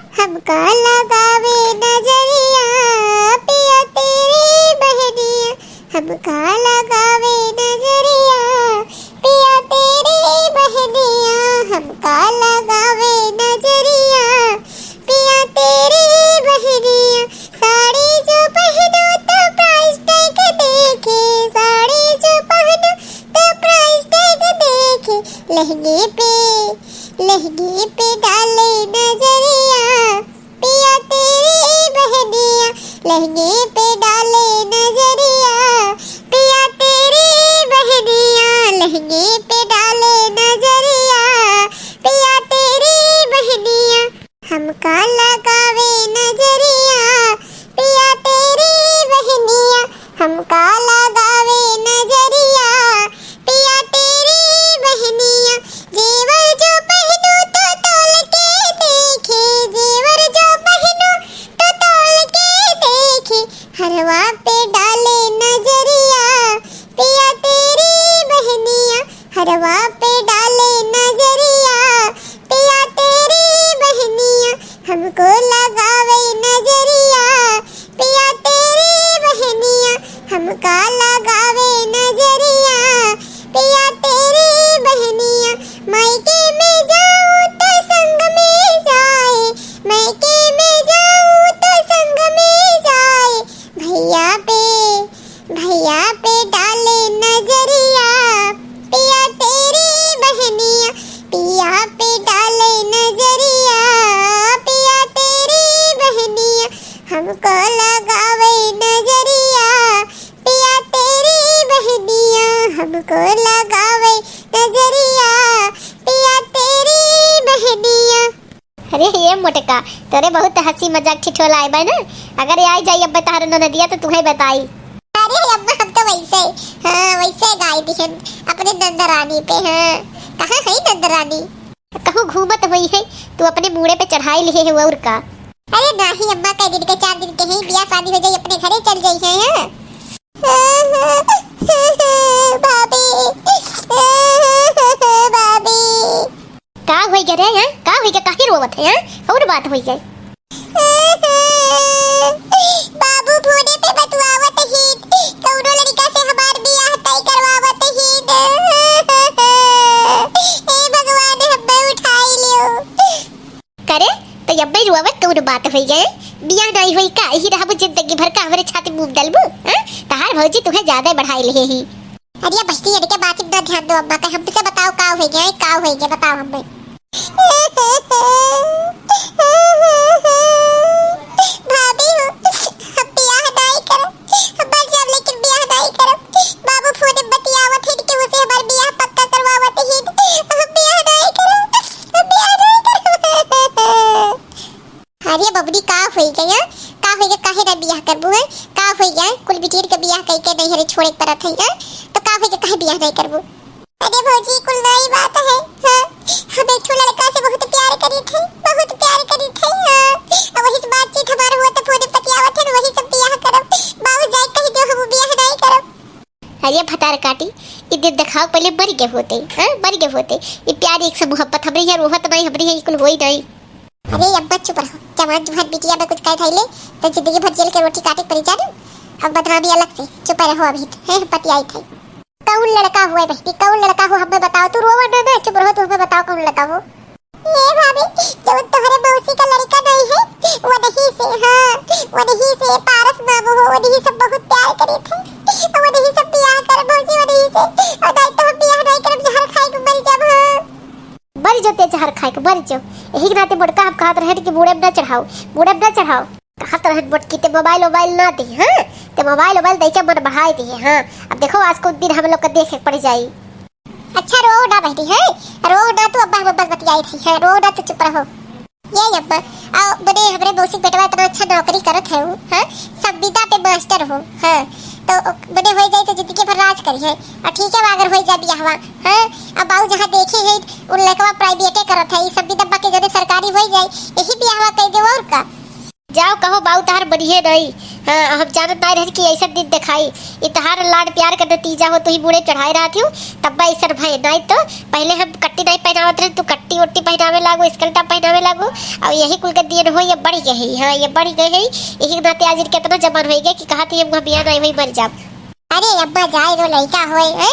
हमका लगावे नजरिया पिया तेरी बहनिया, हमका लगावे नजरिया पिया तेरी बहनिया, हमका लगावे नजरिया पिया तेरी बहनिया। साड़ी जो पहनो तो प्राइस टैग देखे, साड़ी जो पहनो तो प्राइस टैग देखे, लहंगे पे डाले नजरिया पिया तेरी बहनिया, लहंगे पे डाले नजरिया पिया तेरी बहनिया, लहंगे पे डाले नजरिया पिया तेरी बहनिया। हमका लगावे नजरिया पिया तेरी बहनिया, हमका लगावे नजरिया पिया तेरी बहनिया। जेवर जो पहनो तो तोल के देखे, जेवर जो पहनो तो तोल के देखे, हरवा पे डाले नजरिया पिया तेरी बहनिया, हरवा पे डाले नजरिया पिया तेरी बहनिया। हमको लगावे नजरिया पिया तेरी बहनिया, हमका लगावे नजरिया पिया तेरी बहनिया। मायके में जाऊं तो संग में जाए, मायके में जाऊं तो संग में जाए, भैया पे डाले नजरिया पिया तेरी बहनिया, पिया पे डाले नजरिया पिया तेरी बहनिया। हमको लगावे नजरिया पिया तेरी बहनिया, हमको लगावे नजरिया पिया तेरी बहनिया। अरे ये मोटका तोरे बहुत हंसी मजाक ठिठोला आए बा ना, अगर आई जाई अब बता रहा नदिया तो तुम्हें बताई। अरे अम्मा हम तो वैसे वैसे गाई थी अपने नंदरानी पे। कहाँ है नंदरानी? कहूँ घूमत हुई है तू अपने बूढ़े पे चढ़ाई लिए है और का। अरे नहीं अम्मा, कई दिन के 4 दिन के हैं, ब्याह शादी हो जाए अपने घरे चल जाई है। भाभी भाभी का होई गे रे? का होई गे? काहे रोवत है? और बात होई गे? बाबू फोने पे बतवावत ही कौनो लड़का से हमार बियाह तय करवावत ही। हे भगवान हम्मे उठाई लियो। करे तो अब्बे रोवत कौनो बात होई गे? बियाह नहीं होई का ही रहबो जिंदगी भर का हमरे छाती मुंह डालबो? तहार भौजी तुम्हें ज्यादा बढ़ाई ले ही। अरे बस्ती अड़ के बात में ध्यान दो अम्मा का, हमसे बताओ का होई गे? का होई गे बताओ हमें। भाभी हो हम बियाह नहीं करब, हम मर जाब लेकिन बियाह नहीं करब। बाबू फोन में बतियावत है कि उसे हमार बियाह पक्का करवावत है, हम बियाह नहीं करब, हम बियाह नहीं करब। अरे बबनी का होई गया? का होई गया? काहे ना बियाह करबू है? का होई गया? कुल बिटिर के बियाह कई के नहीं हरे छोड़े परत है तो का होई गया? काहे बियाह नहीं करबू? अरे भौजी कुल नई बात है। हम एक लड़का से बहुत प्यार करी थे, बहुत प्यार करी थे। अब वही से बातचीत हमार हुआ तो फोन बतियावत है, वही सब बियाह करब। बाबू जाए कही दो हम बियाह नहीं करब। अरे भतार काटी इधर दिखाओ पहले मर के होते, मर के होते। ये प्यार एक से मोहब्बत हमरे यहाँ रोहत नहीं, हमरे यहाँ कुल होई नहीं। अरे अब्बा चुप रहो, जवान जुहान बिटिया में कुछ कह थैले तो जिंदगी भर जेल के रोटी काटे पड़ी जाने। अब बदनामी अलग से, चुप रहो अभी है पतियाई थे। कौन लड़का हुआ बहती? कौन लड़का हो हमें बताओ। तू रोवा ना, चुप रहो, तू हमें बताओ कौन लड़का हो। ये भाभी जो तुम्हारे मौसी का लड़का नहीं है वो नहीं से, वो नहीं से पारस बाबू हो, वो नहीं सब बहुत प्यार करे थे, वो नहीं सब बियाह कर मौसी, वो नहीं से। और नहीं तो हम बियाह नहीं करब, जहर खाए के मर जाब। मर जो ते जहर खाए के मर जो। यही नाते बड़का हम कहत रहे कि बूढ़े में ना चढ़ाओ, बूढ़े में ना चढ़ाओ। कहत रहे बटकी ते मोबाइल ना दी, ते मोबाइल दे के मन बढ़ाई दी। अब देखो आज को दिन हम लोग का देखे पड़ जाई। अच्छा रो ना बहनी है, रो ना तू, अब्बा हम बस बतियाई थी है, रो ना तू, चुप रहो। ये अब्बा आओ बड़े हमरे मौसी बेटवा इतना अच्छा नौकरी करत है, संविदा पे मास्टर हो, तो बड़े हो जाए तो जिंदगी भर राज करी है। और ठीक है अगर हो जाए बियाहवा, अब बाऊ जहाँ देखे है उन लड़का प्राइवेटे करत है, संविदा बाकी जने सरकारी हो जाए यही बियाहवा कह दे और का। जाओ कहो बाऊ तार बढ़िए नहीं, हाँ हम जानत नहीं रहे कि ऐसा दिन दिखाई इतहार लाड प्यार का नतीजा हो तो ही बूढ़े चढ़ाए रहा थी तब ऐसा भाई नहीं तो पहले हम कट्टी नहीं पहनावत रहे तू कट्टी वट्टी पहनावे लागो स्कल्टा पहनावे लागो और यही कुल के दिन हो ये बढ़ गई। हाँ ये बढ़ गई है यही नाते आज कितना जमान हो गया कि कहा थी हम बिया नहीं वही मर जा। अरे अब्बा जाए रो लड़का होए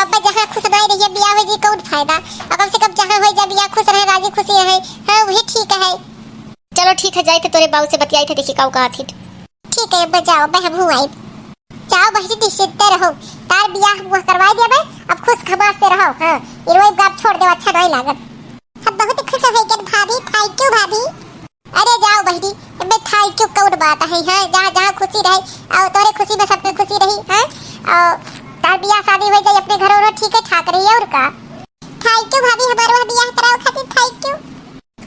अब्बा जहाँ खुश नहीं रहिए बिया हो जी कौन फायदा अब कम से कम जहाँ हो जा बिया खुश रहे राजी खुशी रहे। हाँ वही ठीक है। चलो ठीक है जाए थे तोरे बाबू से बतियाई थे देखी काऊ कहा थी। ठीक है अब्बा जाओ मैं हम आई जाओ बहनी निश्चिंत रहो तार बियाह हुआ करवा दिया मैं अब खुश खमास से रहो। हाँ इरोई बात छोड़ दो अच्छा नहीं लागत हम बहुत खुश हो गए भाभी थैंक यू भाभी। अरे जाओ बहनी मैं थैंक यू कौन बात है। हाँ जहाँ जहाँ खुशी रहे और तोरे खुशी में सबके खुशी रही। हाँ और तार बियाह शादी हो जाए अपने घरों ठीक है ठाक रही है और का थैंक यू भाभी हमारे वहाँ बियाह कराओ खातिर थैंक यू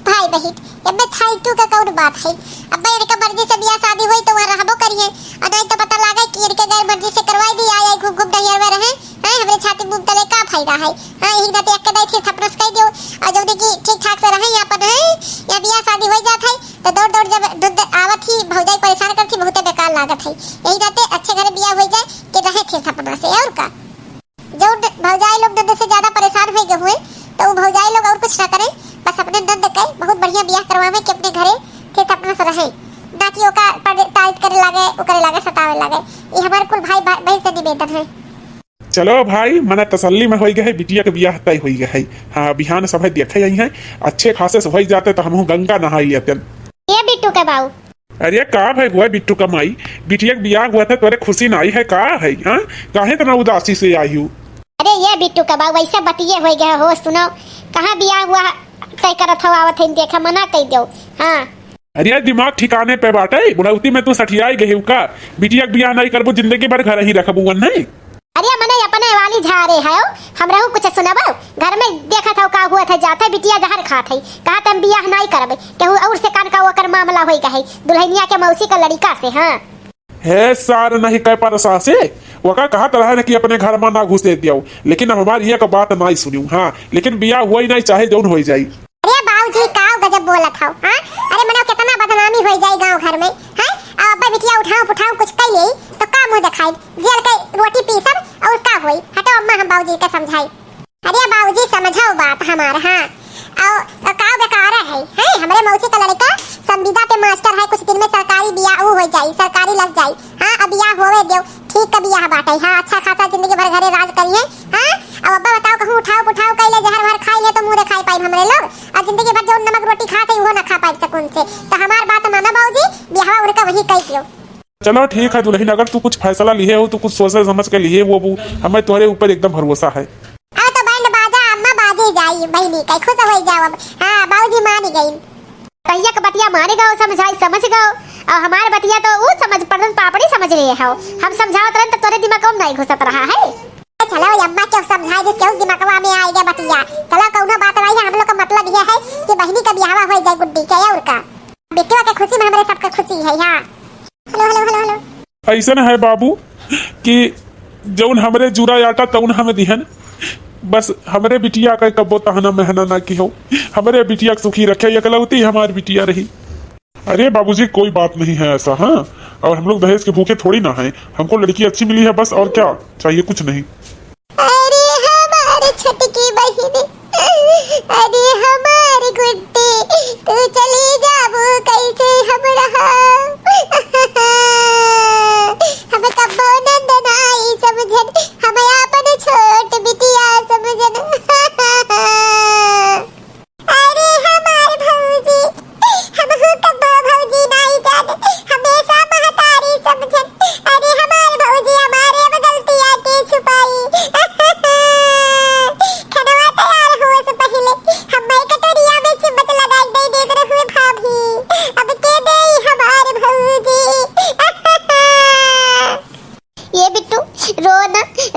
भाई बहन अब थैंक यू का कौन बात है। अब भाई इनका मर्जी से बियाह शादी हुई तो वहाँ रहबो करिए और नहीं तो पता लगा कि इनके गैर मर्जी से करवाई दी आए घूम घूम डहियर में रहे। हाँ हमारे छाती मुंह तले का फायदा है। हाँ यही ना देख के नहीं थे थपरस कह दियो और जब देखी ठीक ठाक से रहे अपन है या बियाह शादी हो जात है तो दौड़ दौड़ जब दूध आवत ही भौजाई परेशान करती बहुत बेकार लागत है। यही नाते अच्छे घर बियाह हो जाए कि रहे थे थपना से और का जो भौजाई लोग दूध से ज्यादा परेशान हो गए हुए तो वो भौजाई लोग और कुछ ना करें बस अपने नंद के बहुत बढ़िया बियाह करवावे कि अपने घरे थे अपना से रहे ना कि ओका टाइट करे लागे ओकरे लागे सतावे लागे। ये हमारे कुल भाई बहन से निवेदन है। चलो भाई मने तसल्ली में हो गए है बिटिया के बियाह तय हो गए है। हाँ बिहान सब देखे आई है अच्छे खासे से हो जाते तो हम गंगा नहाई अतन। ये बिट्टू के बाबू अरे का भाई हुआ बिट्टू का माई बिटिया के बियाह हुआ था तोरे खुशी ना आई है का है। हाँ काहे तना उदासी से आई हूँ। अरे ये बिट्टू का बाबू ऐसा बतिये हो गया हो सुनो कहाँ बियाह हुआ तय करत हो आवत है देखा मना कह दो। हाँ अरे दिमाग ठिकाने पे बाटे बुढ़ौती में तू सठियाई गई का बिटिया के बियाह नहीं करबो जिंदगी भर घर ही रखबू नहीं। अरे मने अपने वाली झारे है हमरा कुछ सुनाबो घर में देखा था का हुआ था जाता बिटिया जहर खात है कहा तुम बियाह नहीं करबे केहू और से कान का ओकर मामला होई गई दुल्हनिया के मौसी का लड़का से। हाँ है सार नहीं कह पर सासे वो का कहा तरह ने कि अपने घर में ना घुसे दियो लेकिन हमारी ये का बात नहीं सुनियो। हाँ लेकिन बियाह हुआ ही नहीं चाहे जौन हो जाई। अरे बाबूजी का गजब बोलत हो। हाँ अरे मनो कितना बदनामी हो जाए गांव घर में। हाँ अब बिटिया उठाओ कुछ कह ले तो का मुंह दिखाई जेल के रोटी पीसब और का होई हटो अम्मा हम बाबूजी के समझाई। अरे बाबूजी समझाओ बात हमार। हाँ और का बेकार है हमारे मौसी का लड़का संविदा पे मास्टर है कुछ दिन में सरकारी बियाह हो जाए सरकारी लग जाए। हाँ अब बियाह होवे दो ठीक का बियाह बाटे। हाँ अच्छा खासा जिंदगी भर घरे राज करिए। हाँ अब अब्बा बताओ कहूँ उठाओ कैले जहर भर खाई ले तो मुंह दिखाई पाई हमरे लोग और जिंदगी भर जो नमक रोटी खाते वो ना खा पाई सकून से तो हमार बात माना बाबूजी बियाह उनका वही कह दियो। चलो ठीक है दुल्हन अगर तू कुछ फैसला लिए हो तो कुछ सोच समझ के लिए वो हमें तुम्हारे ऊपर एकदम भरोसा है। अब तो बैंड बाजा अम्मा बाजे जाई बहनी कई खुश हो जाओ अब। हाँ बाबूजी मान गई कहिया के बतिया मारे गाओ समझाई समझ गाओ और हमारे बतिया तो वो समझ पड़न पापड़ी समझ रहे हो हम समझावत रहन तो तोरे दिमाग में नहीं घुसत रहा है। चलो अम्मा क्यों समझाई दे क्यों दिमागवा में आ गया बतिया। चलो कौनो बात नहीं हम लोग का मतलब ये है कि बहनी का बियाह हो जाए गुड्डी के और का बेटियों के खुशी में हमारे सबका खुशी है। हाँ हेलो ऐसा है बाबू कि जौन हमरे जुरा आटा तौन हमें दिहन बस हमरे बिटिया का कब्बो तहना महना ना की हो हमरे बिटिया सुखी रखे एकलौती हमारी बिटिया रही। अरे बाबूजी कोई बात नहीं है ऐसा। हाँ और हम लोग दहेज के भूखे थोड़ी ना हैं हमको लड़की अच्छी मिली है बस और क्या चाहिए कुछ नहीं। अरे हमारी छोटी बहन अरे हमारी गुड्डी तू चली जाबू कैसे हम रहा हम कब्बो नंदन आई समझन हमें अपन छोट बिटिया समझन। अरे हमारे भौजी हम कब्बो भौजी नहीं जाने हमेशा महतारी समझन। अरे हमारे भौजी हमारे अब गलतियां के छुपाई खनवा तैयार हुए से पहले हमें कटोरिया में चिमट लगाई दे देख रहे हुए भाभी अब के दे हमारे भौजी। ये बिट्टू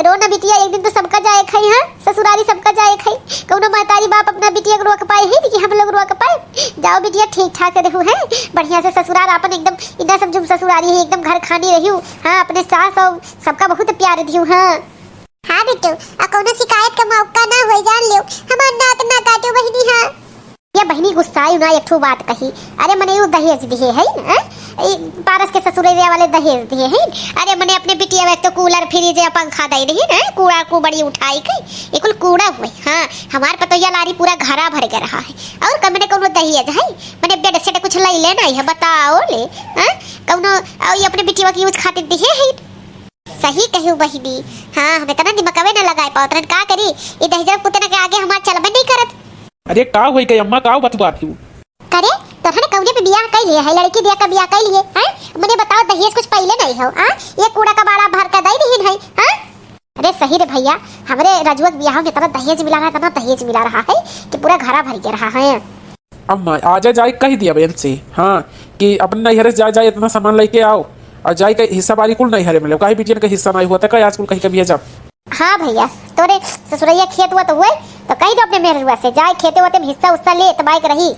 रोना बिटिया एक दिन तो सबका जाए खाई। हाँ ससुरारी सबका जाए खाई कौनो महतारी बाप अपना बिटिया को रोक पाए है कि हम लोग रोक पाए। जाओ बिटिया ठीक ठाक रहू है बढ़िया से ससुराल अपन एकदम इतना सब जुम ससुरारी है एकदम घर खानी रही। हाँ अपने सास और सबका बहुत प्यार दियो। हाँ हाँ बिट्टू कौनो शिकायत का मौका ना हो जान लियो हमार नाक ना काटो बहनी। हाँ ये बहनी गुस्साई ना एक ठो बात कही। अरे मने यू दहेज दिए है ना, पारस के ससुरैया वाले दहेज दिए हैं। अरे मने अपने बिटिया में तो कूलर फ्रिज या पंखा दे रही ना, कूड़ा को बड़ी उठाई कई एक कूड़ा हुए। हाँ हमार पतोया लारी पूरा घरा भर के रहा है और कमरे कोनो दहेज है मने बेड सेट कुछ ले लेना है बताओ ले। हां कोनो ये अपने बिटिया की यूज खातिर दिए है। सही कहू बहिनी। हाँ हमें तना दिमागवे ना लगाए पावतरन का करी ये दहेज पुतना के आगे हमार चलबे नहीं करत। अरे का होई गई अम्मा का बतवा थी करे तोहने कौने पे बियाह कर लिए है, लड़की दिया का बियाह कर लिए हैं। मुझे बताओ दहेज कुछ पहले नहीं हो। हां ये कूड़ा का बाड़ा भर का दई दीन है। हां अरे सही रे भैया हमरे रजुआ के बियाह में तना दहेज मिला रहा है, तना दहेज मिला रहा है कि पूरा घरा भर के रहा है। अम्मा आजा जाए कह दिया बहन से हाँ कि अपन नैहरे जा जाए इतना सामान लेके आओ और जाए के हिस्सा बारी कुल नैहरे मिले काहे बिटियन का हिस्सा नहीं हुआ था कहीं आज कुल कहीं कभी जा। हाँ भैया तोरे ससुरैया खेत हुआ तो हुए तो कही दो अपने मेहरुआ से जाए खेते होते हिस्सा उस्सा ले तो बाइक रही।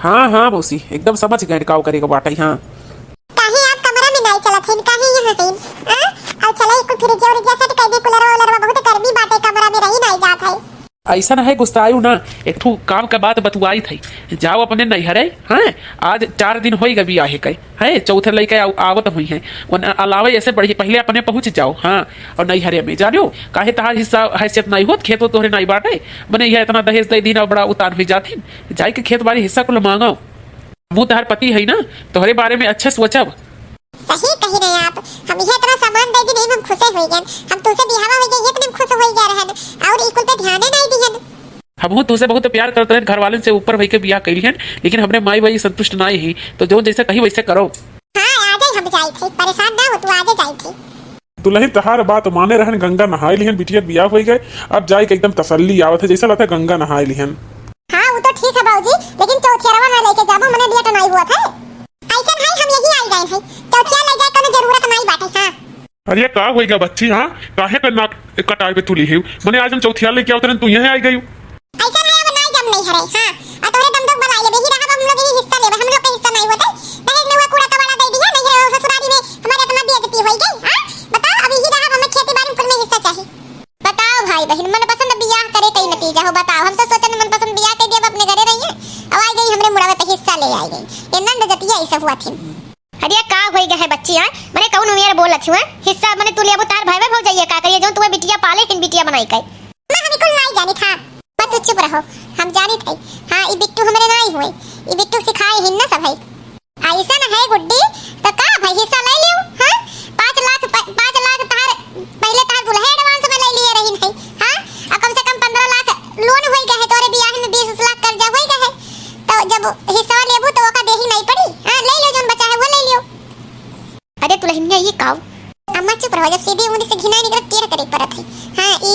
हाँ हाँ मौसी एकदम समझ गए काव करेगा बाटा। हाँ काहे आप कमरा में नहीं चलत हन, काहे यहाँ हन? और चला एक फ्रिज और जैसा तो कह दे कूलर वालर बहुत गर्मी बाटे कमरा में रही नहीं जात है। ऐसा ना है गुस्सायु ना एक ठू काम का बात बतुआई थी जाओ अपने नैहरे। हाँ आज 4 दिन हो गए बियाह के है चौथे लड़के आवत हुई है अलावे ऐसे बढ़िया पहले अपने पहुंच जाओ। हाँ और नैहरे में जानियो काहे तहार हिस्सा हैसियत नहीं होत खेतो तोहरे नहीं बाटे बने यह इतना दहेज दे दी ना बड़ा उतार हुई जाती जाए के खेत बारी हिस्सा को मांगो। मुँह तहार पति है ना तोहरे बारे में अच्छे सोचब। सही कही रहे आप। हम यह इतना सामान दे दी नहीं हम खुश हो गए, हम तुझसे बिहावा हो गए इतने खुश हो गए रहन और इकुल पे ध्यान नहीं दिहन। हम तुझसे बहुत प्यार करते हैं घर वाले से ऊपर भाई के बियाह करी हैं लेकिन हमने माई भाई संतुष्ट नहीं ही तो जो जैसे कही वैसे करो। हां आजे हम जाई थे परेशान ना हो तू आजे जाई थे। दुल्हन तहार बात माने रहन गंगा नहाए लिहन बिटिया बियाह हो गए अब जाए के एकदम तसल्ली आवत है जैसा लगता है गंगा नहाए लिहन। हां वो तो ठीक है बाबूजी लेकिन चौथियावा ना लेके जाबो मने लिए तो नहीं हुआ था ऐसा है हम यही आई गए हैं चौथिया ले जाए कोनो जरूरत नहीं बाटे। हां अरे का होएगा बच्ची। हाँ काहे का नाक कटाए पे तुली है मने आज हम चौथिया लेके आवतरन तू यहां आई गई ऐसा है अब नहीं जम नहीं हरे। हां और तोरे दम दम बनाइए देखी रहा हम लोग ये हिस्सा लेबे हम लोग का हिस्सा नहीं होता दहेज में हुआ कूड़ा का वाला दे दिया नहीं ससुराली में हमारे इतना बेइज्जती हो गई। हां बताओ अभी ही रहा हमें खेती बाड़ी में हिस्सा चाहिए। बताओ भाई बहन मन पसंद बियाह करे कई नतीजा हो बताओ हम तो सोचन मन पसंद बियाह के दिए अपने घरे रहिए अब आ गई हमरे मुड़ावे पे हिस्सा ले आई गई ये नंद जतिया ऐसा हुआ थी। अरे का होई गया है बच्ची। हां मने कौन मेरे बोलत हुआ हिस्सा मने तू ले अब तार भाई भाई हो जाइए का करिए जो तुम्हें बिटिया पाले किन बिटिया बनाई कई मैं हम कुल नहीं जानी था मत चुप रहो हम जानी थे। हां ई बिट्टू हमरे नहीं हुए ई बिट्टू सिखाए हिन ना सब है ऐसा ना है गुड्डी तो का भाई हिस्सा ले लियो। हां 5 लाख तार पहले तार दुल्हे एडवांस में ले लिए रही है। हां और कम से कम 15 लाख लोन होई गए तोरे बियाह में 20 लाख कर्जा होई गए तो जब हिस्सा लेबू तो ओका देही नहीं पड़ी। हां ले लियो जोन बचा है वो ले लियो। अरे दुल्हनिया ये काव अम्मा चुप रहो जब सीधी उंगली से घिना निकल केर करे परत है। हां ई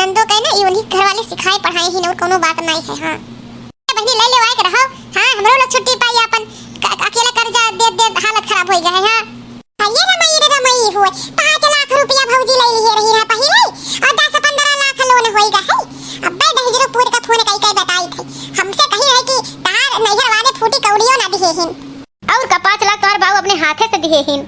नंदो कहे ना ई उन्हीं घर वाले सिखाए पढ़ाए ही और कोनो बात नहीं है। हां बहनी ले ले आए के रहो। हां हमरो लोग छुट्टी पाई अपन अकेले कर्जा दे हालत खराब हो गई है। हां ये रमई हुए 5 लाख रुपया भौजी ले लिए रही है पहिले और 10-15 लाख लोन होई गए है। अब बे दहेज पूरे का फोन कई कई बताई थी हमसे कही है कि तार नैहर वाले फूटी कौड़ियों ना दिए हिन और का 5 लाख तोहर बाबू अपने हाथे से दिए हिन।